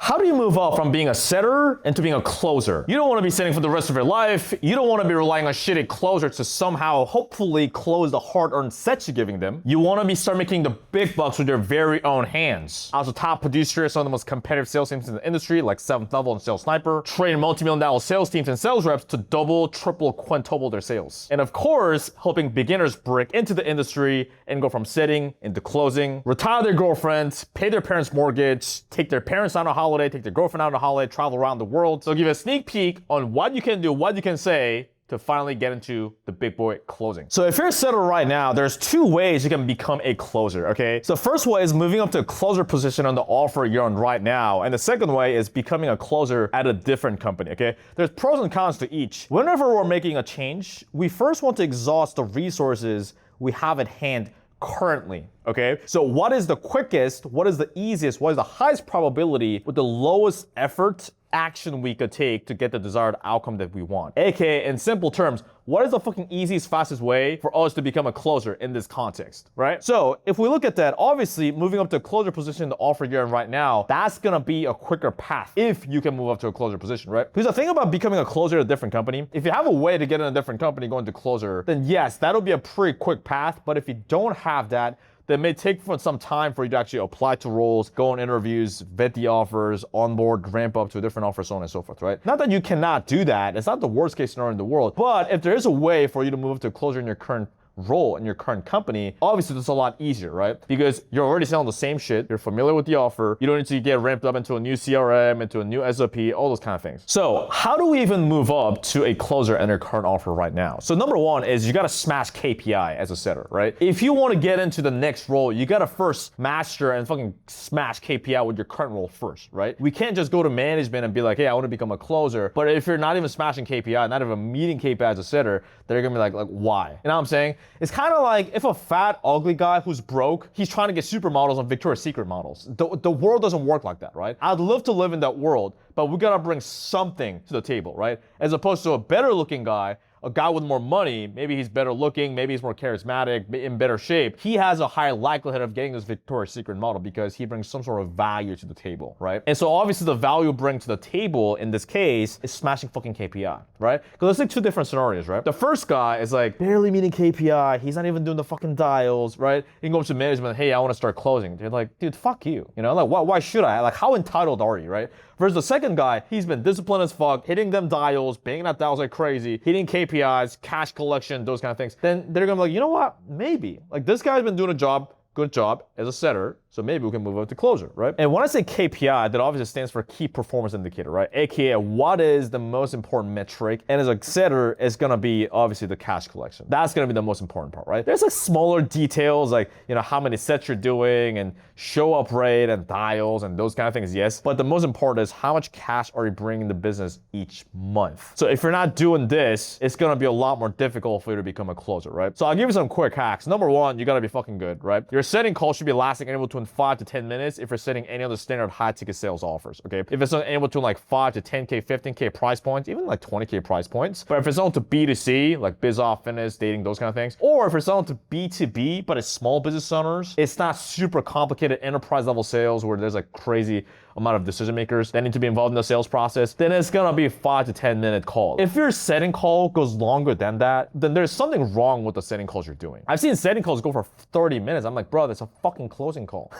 How do you move up from being a setter into being a closer? You don't want to be setting for the rest of your life. You don't want to be relying on shitty closers to somehow, hopefully, close the hard-earned sets you're giving them. You want to start making the big bucks with your very own hands. I was a top producer at some of the most competitive sales teams in the industry, like 7th Level and Sales Sniper, trained multi-million-dollar sales teams and sales reps to double, triple, quintuple their sales. And of course, helping beginners break into the industry and go from setting into closing, retire their girlfriends, pay their parents' mortgage, take their parents on a holiday, take their girlfriend on a holiday, travel around the world. So I'll give you a sneak peek on what you can do, what you can say to finally get into the big boy closing. So if you're a setter right now, there's two ways you can become a closer, okay? So the first way is moving up to a closer position on the offer you're on right now. And the second way is becoming a closer at a different company, okay? There's pros and cons to each. Whenever we're making a change, we first want to exhaust the resources we have at hand currently, okay? So what is the quickest, what is the easiest, what is the highest probability with the lowest effort action we could take to get the desired outcome that we want? AKA, in simple terms, what is the fucking easiest, fastest way for us to become a closer in this context, right? So if we look at that, obviously moving up to a closer position in the offer you're in right now, that's gonna be a quicker path if you can move up to a closer position, right? Because the thing about becoming a closer at a different company, if you have a way to get in a different company going to closer, then yes, that'll be a pretty quick path. But if you don't have that, that may take some time for you to actually apply to roles, go on interviews, vet the offers, onboard, ramp up to a different offer, so on and so forth, right? Not that you cannot do that. It's not the worst case scenario in the world. But if there is a way for you to move to a closer in your current role in your current company, obviously it's a lot easier, right? Because you're already selling the same shit, you're familiar with the offer, you don't need to get ramped up into a new CRM, into a new SOP, all those kind of things. So how do we even move up to a closer in your current offer right now? So number one is you gotta smash KPI as a setter, right? If you wanna get into the next role, you gotta first master and fucking smash KPI with your current role first, right? We can't just go to management and be like, hey, I wanna become a closer, but if you're not even smashing KPI, not even meeting KPI as a setter, they're gonna be like why? You know what I'm saying? It's kind of like if a fat, ugly guy who's broke, he's trying to get supermodels and Victoria's Secret models. The world doesn't work like that, right? I'd love to live in that world, but we gotta bring something to the table, right? As opposed to a better looking guy, a guy with more money, maybe he's better looking, maybe he's more charismatic, in better shape. He has a higher likelihood of getting this Victoria's Secret model because he brings some sort of value to the table, right? And so obviously the value bring to the table in this case is smashing fucking KPI, right? Because let's take two different scenarios, right? The first guy is like barely meeting KPI, he's not even doing the fucking dials, right? He can go up to management, hey, I want to start closing. They're like, dude, fuck you. You know, like why should I? Like how entitled are you, right? Versus the second guy, he's been disciplined as fuck, hitting them dials, banging out dials like crazy, hitting KPIs, cash collection, those kind of things. Then they're gonna be like, you know what? Maybe. Like this guy's been doing a good job as a setter, so maybe we can move up to closer, right? And when I say KPI, that obviously stands for key performance indicator, right? AKA, what is the most important metric? And as a setter, it's gonna be obviously the cash collection. That's gonna be the most important part, right? There's like smaller details, like, you know, how many sets you're doing and show up rate and dials and those kind of things, yes. But the most important is how much cash are you bringing the business each month? So if you're not doing this, it's gonna be a lot more difficult for you to become a closer, right? So I'll give you some quick hacks. Number one, you gotta be fucking good, right? Your setting call should be lasting anywhere between 5 to 10 minutes if you're setting any other standard high ticket sales offers, okay? If it's anywhere between like 5 to 10K, 15K price points, even like 20K price points. But if it's selling to B2C, like biz off, fitness, dating, those kind of things, or if it's selling to B2B, but it's small business owners, it's not super complicated enterprise level sales where there's like crazy amount of decision makers that need to be involved in the sales process, then it's gonna be a 5 to 10 minute call. If your setting call goes longer than that, then there's something wrong with the setting calls you're doing. I've seen setting calls go for 30 minutes. I'm like, bro, that's a fucking closing call.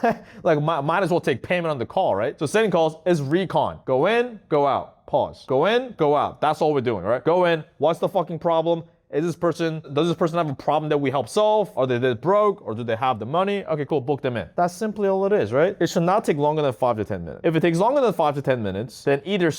Like, might as well take payment on the call, right? So setting calls is recon. Go in, go out, pause. Go in, go out. That's all we're doing, right? Go in, what's the fucking problem? Does this person have a problem that we help solve? Are they broke or do they have the money? Okay, cool, book them in. That's simply all it is, right? It should not take longer than 5 to 10 minutes. If it takes longer than 5 to 10 minutes, then either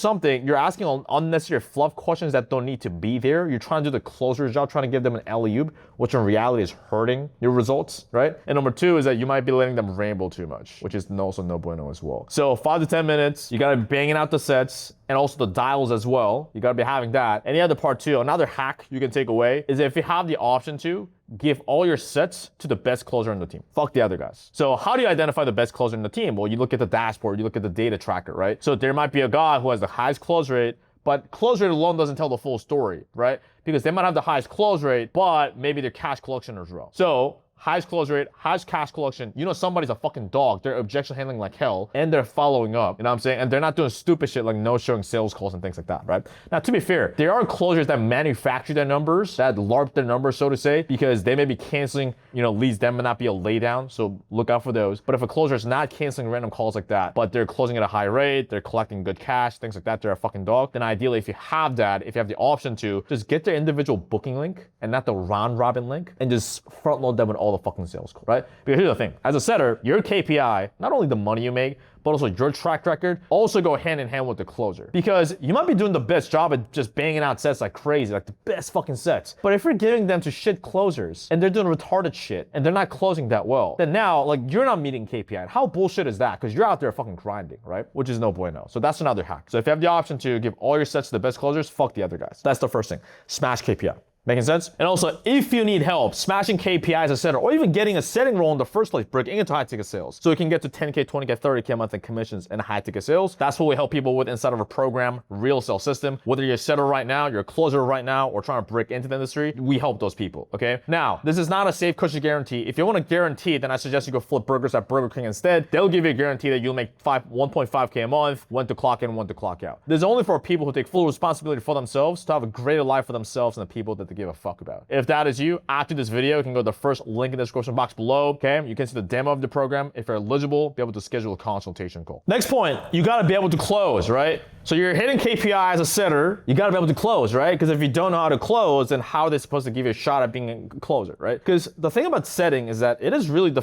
you're asking unnecessary fluff questions that don't need to be there. You're trying to do the closer's job, trying to give them an alley-oop, which in reality is hurting your results, right? And number two is that you might be letting them ramble too much, which is also no bueno as well. So 5 to 10 minutes, you gotta be banging out the sets and also the dials as well. You gotta be having that. And the other part too, another hack you can take away is if you have the option to, give all your sets to the best closer in the team. Fuck the other guys. So how do you identify the best closer in the team? Well, you look at the dashboard, you look at the data tracker, right? So there might be a guy who has the highest close rate, but close rate alone doesn't tell the full story, right? Because they might have the highest close rate, but maybe their cash collection is low. So highest close rate, highest cash collection. You know somebody's a fucking dog. They're objection handling like hell, and they're following up. You know what I'm saying? And they're not doing stupid shit like no showing sales calls and things like that, right? Now, to be fair, there are closers that manufacture their numbers, that LARP their numbers, so to say, because they may be canceling, leads. That may not be a laydown, so look out for those. But if a closer is not canceling random calls like that, but they're closing at a high rate, they're collecting good cash, things like that, they're a fucking dog, then ideally, if you have that, if you have the option to, just get their individual booking link and not the round robin link, and just front load them with all the fucking sales calls, right? Because here's the thing, as a setter, your KPI, not only the money you make, but also your track record, also go hand in hand with the closer. Because you might be doing the best job at just banging out sets like crazy, like the best fucking sets. But if you're giving them to shit closers and they're doing retarded shit and they're not closing that well, then now, like, you're not meeting KPI. And how bullshit is that? Because you're out there fucking grinding, right? Which is no bueno. So that's another hack. So if you have the option to give all your sets to the best closers, fuck the other guys. That's the first thing. Smash KPI. Making sense? And also, if you need help smashing KPIs, etc., or even getting a setting role in the first place, breaking into high ticket sales, so you can get to 10K, 20K, 30K a month in commissions and high ticket sales, that's what we help people with inside of a program, Real Sales System. Whether you're a setter right now, you're a closer right now, or trying to break into the industry, we help those people, okay? Now, this is not a safe cushion guarantee. If you want a guarantee, then I suggest you go flip burgers at Burger King instead. They'll give you a guarantee that you'll make 1.5K a month, when to clock in, when to clock out. This is only for people who take full responsibility for themselves, to have a greater life for themselves and the people that they give a fuck about. If that is you, after this video, you can go to the first link in the description box below, okay? You can see the demo of the program. If you're eligible, be able to schedule a consultation call. Next point, you gotta be able to close, right? So you're hitting KPI as a setter, you gotta be able to close, right? Because if you don't know how to close, then how are they supposed to give you a shot at being a closer, right? Because the thing about setting is that it is really the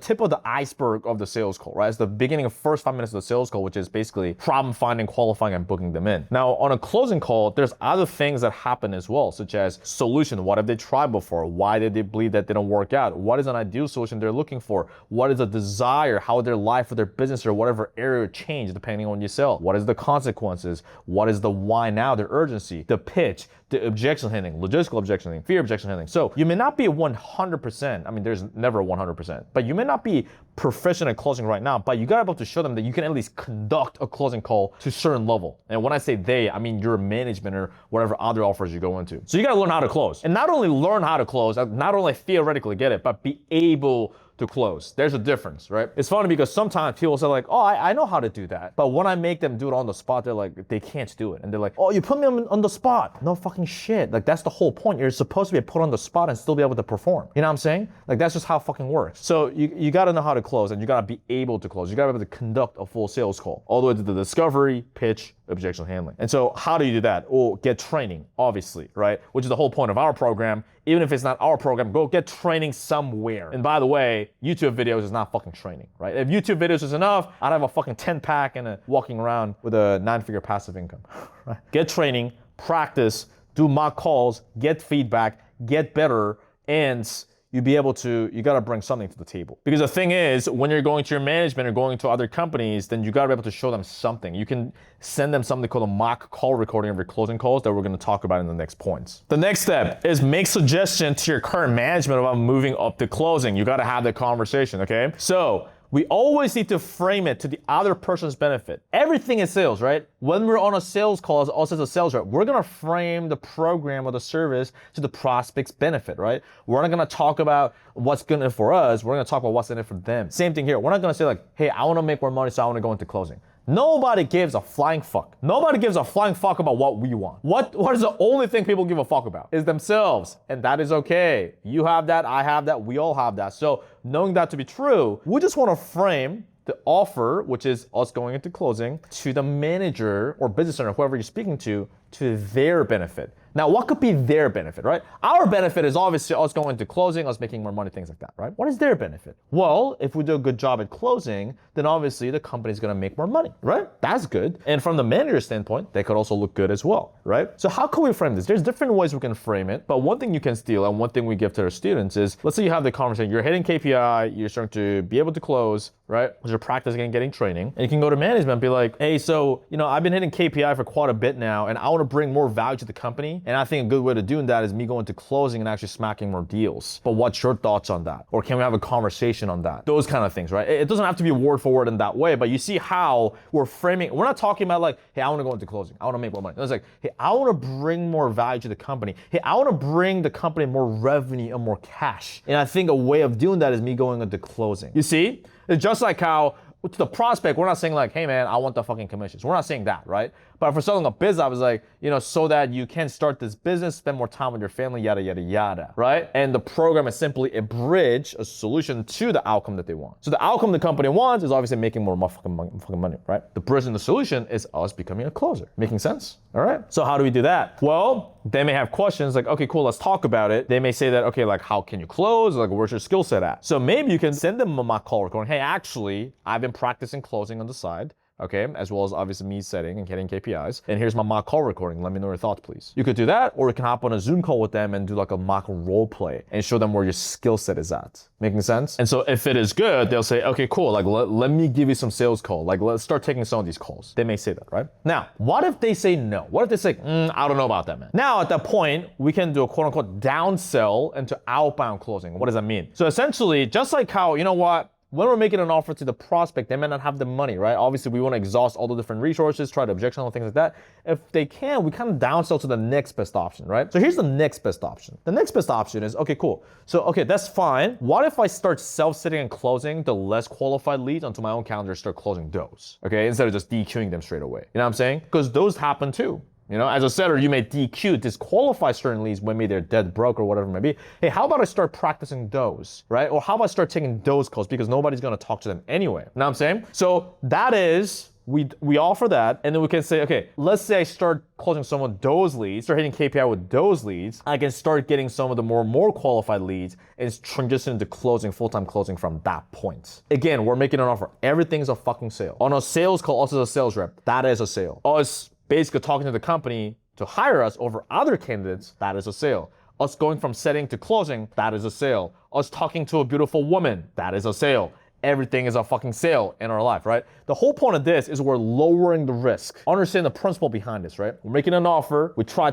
tip of the iceberg of the sales call, right? It's the beginning of first 5 minutes of the sales call, which is basically problem finding, qualifying, and booking them in. Now, on a closing call, there's other things that happen as well, such as solution. What have they tried before? Why did they believe that didn't work out? What is an ideal solution they're looking for? What is a desire? How their life or their business or whatever area change depending on what you sell? What is the consequences? What is the why now, the urgency, the pitch, the objection handling, logistical objection handling, fear objection handling. So you may not be 100%, I mean, there's never 100%, but you may not be proficient at closing right now, but you gotta be able to show them that you can at least conduct a closing call to a certain level. And when I say they, I mean your management or whatever other offers you go into. So you gotta learn how to close. And not only learn how to close, not only theoretically get it, but be able to close. There's a difference, right? It's funny because sometimes people say like, oh, I know how to do that. But when I make them do it on the spot, they're like, they can't do it. And they're like, oh, you put me on the spot. No fucking shit. Like, that's the whole point. You're supposed to be put on the spot and still be able to perform. You know what I'm saying? Like, that's just how it fucking works. So you gotta know how to close, and you gotta be able to close. You gotta be able to conduct a full sales call, all the way to the discovery, pitch, objection handling. And so how do you do that? Oh, get training, obviously, right? Which is the whole point of our program. Even if it's not our program, go get training somewhere. And by the way, YouTube videos is not fucking training, right? If YouTube videos is enough, I'd have a fucking 10-pack and walking around with a 9-figure passive income, right? Get training, practice, do mock calls, get feedback, get better, and you gotta bring something to the table. Because the thing is, when you're going to your management or going to other companies, then you gotta be able to show them something. You can send them something called a mock call recording of your closing calls that we're gonna talk about in the next points. The next step is make suggestions to your current management about moving up to closing. You gotta have that conversation, okay? So, we always need to frame it to the other person's benefit. Everything is sales, right? When we're on a sales call, also as a sales rep, we're gonna frame the program or the service to the prospect's benefit, right? We're not gonna talk about what's good in it for us, we're gonna talk about what's in it for them. Same thing here, we're not gonna say like, hey, I wanna make more money, so I wanna go into closing. Nobody gives a flying fuck. Nobody gives a flying fuck about what we want. What is the only thing people give a fuck about? Is themselves. And that is okay. You have that, I have that, we all have that. So knowing that to be true, we just want to frame the offer, which is us going into closing, to the manager or business owner, whoever you're speaking to their benefit. Now, what could be their benefit, right? Our benefit is obviously us going into closing, us making more money, things like that, right? What is their benefit? Well, if we do a good job at closing, then obviously the company's gonna make more money, right? That's good. And from the manager's standpoint, they could also look good as well, right? So how can we frame this? There's different ways we can frame it, but one thing you can steal and one thing we give to our students is, let's say you have the conversation, you're hitting KPI, you're starting to be able to close, right? Because you're practicing and getting training. And you can go to management and be like, hey, so, I've been hitting KPI for quite a bit now, and I want want to bring more value to the company. And I think a good way to do that is me going to closing and actually smacking more deals. But what's your thoughts on that? Or can we have a conversation on that? Those kind of things, right? It doesn't have to be word for word in that way, but you see how we're framing. We're not talking about like, hey, I want to go into closing. I want to make more money. It's like, hey, I want to bring more value to the company. Hey, I want to bring the company more revenue and more cash. And I think a way of doing that is me going into closing. You see? It's just like how to the prospect, we're not saying like, hey man, I want the fucking commissions. We're not saying that, right? But if we're selling a business, I was like, so that you can start this business, spend more time with your family, yada, yada, yada, right? And the program is simply a bridge, a solution to the outcome that they want. So the outcome the company wants is obviously making more fucking money, right? The bridge and the solution is us becoming a closer. Making sense? All right. So how do we do that? Well, they may have questions like, okay, cool, let's talk about it. They may say that, okay, like how can you close? Like where's your skill set at? So maybe you can send them a mock call recording. Hey, actually, I've been practicing closing on the side. Okay, as well as obviously me setting and getting KPIs. And here's my mock call recording. Let me know your thoughts, please. You could do that, or you can hop on a Zoom call with them and do like a mock role play and show them where your skill set is at. Making sense? And so if it is good, they'll say, okay, cool, like let me give you some sales call. Like let's start taking some of these calls. They may say that, right? Now, what if they say no? What if they say, I don't know about that, man? Now at that point, we can do a quote unquote downsell into outbound closing. What does that mean? So essentially, just like how, you know what? When we're making an offer to the prospect, they may not have the money, right? Obviously, we want to exhaust all the different resources, try to objection and things like that. If they can, we kind of downsell to the next best option, right? So here's the next best option. The next best option is, okay, cool. So, okay, that's fine. What if I start self-sitting and closing the less qualified leads onto my own calendar, start closing those, okay? Instead of just DQing them straight away. You know what I'm saying? Because those happen too. As a seller, you may DQ, disqualify certain leads when maybe they're dead broke or whatever it may be. Hey, how about I start practicing those, right? Or how about I start taking those calls because nobody's gonna talk to them anyway. You know what I'm saying? So that is, we offer that, and then we can say, okay, let's say I start closing some of those leads, start hitting KPI with those leads. I can start getting some of the more qualified leads and transition into closing, full-time closing from that point. Again, we're making an offer. Everything's a fucking sale. On a sales call, also as a sales rep, that is a sale. Us basically talking to the company to hire us over other candidates, that is a sale. Us going from setting to closing, that is a sale. Us talking to a beautiful woman, that is a sale. Everything is a fucking sale in our life, right? The whole point of this is we're lowering the risk. Understand the principle behind this, right? We're making an offer, we try,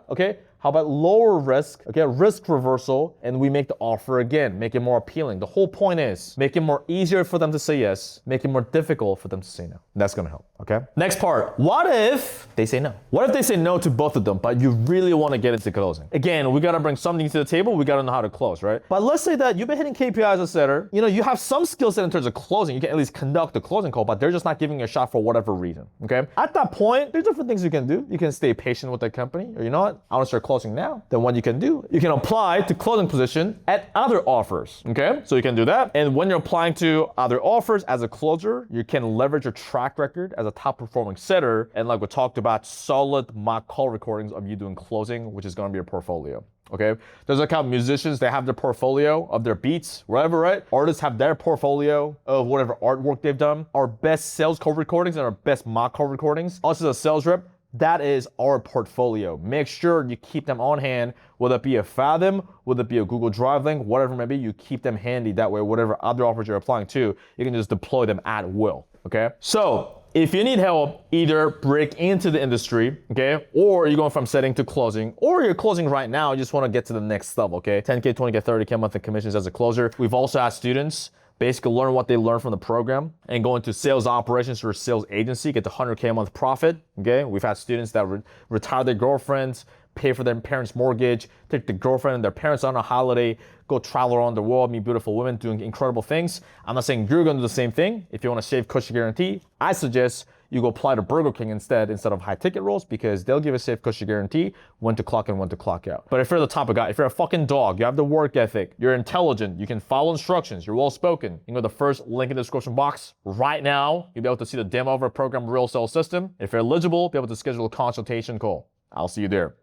okay? How about lower risk, okay, risk reversal, and we make the offer again, make it more appealing. The whole point is make it more easier for them to say yes, make it more difficult for them to say no. That's gonna help, okay? Next part, what if they say no? What if they say no to both of them, but you really wanna get into closing? Again, we gotta bring something to the table, we gotta know how to close, right? But let's say that you've been hitting KPIs as a setter, you have some skill set in terms of closing, you can at least conduct the closing call, but they're just not giving you a shot for whatever reason, okay? At that point, there's different things you can do. You can stay patient with the company, or you know what? I wanna start closing now. Then what you can do, you can apply to closing position at other offers, okay? So you can do that. And when you're applying to other offers as a closer, you can leverage your track record as a top performing setter. And like we talked about, solid mock call recordings of you doing closing, which is gonna be your portfolio. Okay, there's like how musicians, they have their portfolio of their beats, whatever, right? Artists have their portfolio of whatever artwork they've done. Our best sales call recordings and our best mock call recordings, us as a sales rep, that is our portfolio. Make sure you keep them on hand, whether it be a Fathom, whether it be a Google Drive link, whatever it may be, you keep them handy. That way, whatever other offers you're applying to, you can just deploy them at will, okay? So if you need help, either break into the industry, okay? Or you're going from setting to closing, or you're closing right now, you just wanna get to the next level, okay? 10K, 20K, 30K monthly commissions as a closer. We've also had students basically learn what they learned from the program and go into sales operations or a sales agency, get to 100K a month profit, okay? We've had students that retire their girlfriends, pay for their parents' mortgage, take the girlfriend and their parents on a holiday, go travel around the world, meet beautiful women, doing incredible things. I'm not saying you're gonna do the same thing. If you wanna save cushy guarantee, I suggest you go apply to Burger King instead of high ticket roles, because they'll give a safe cushy guarantee when to clock in, when to clock out. But if you're the type of guy, if you're a fucking dog, you have the work ethic, you're intelligent, you can follow instructions, you're well spoken, you can go to the first link in the description box right now. You'll be able to see the demo of our program, Real Sales System. If you're eligible, be able to schedule a consultation call. I'll see you there.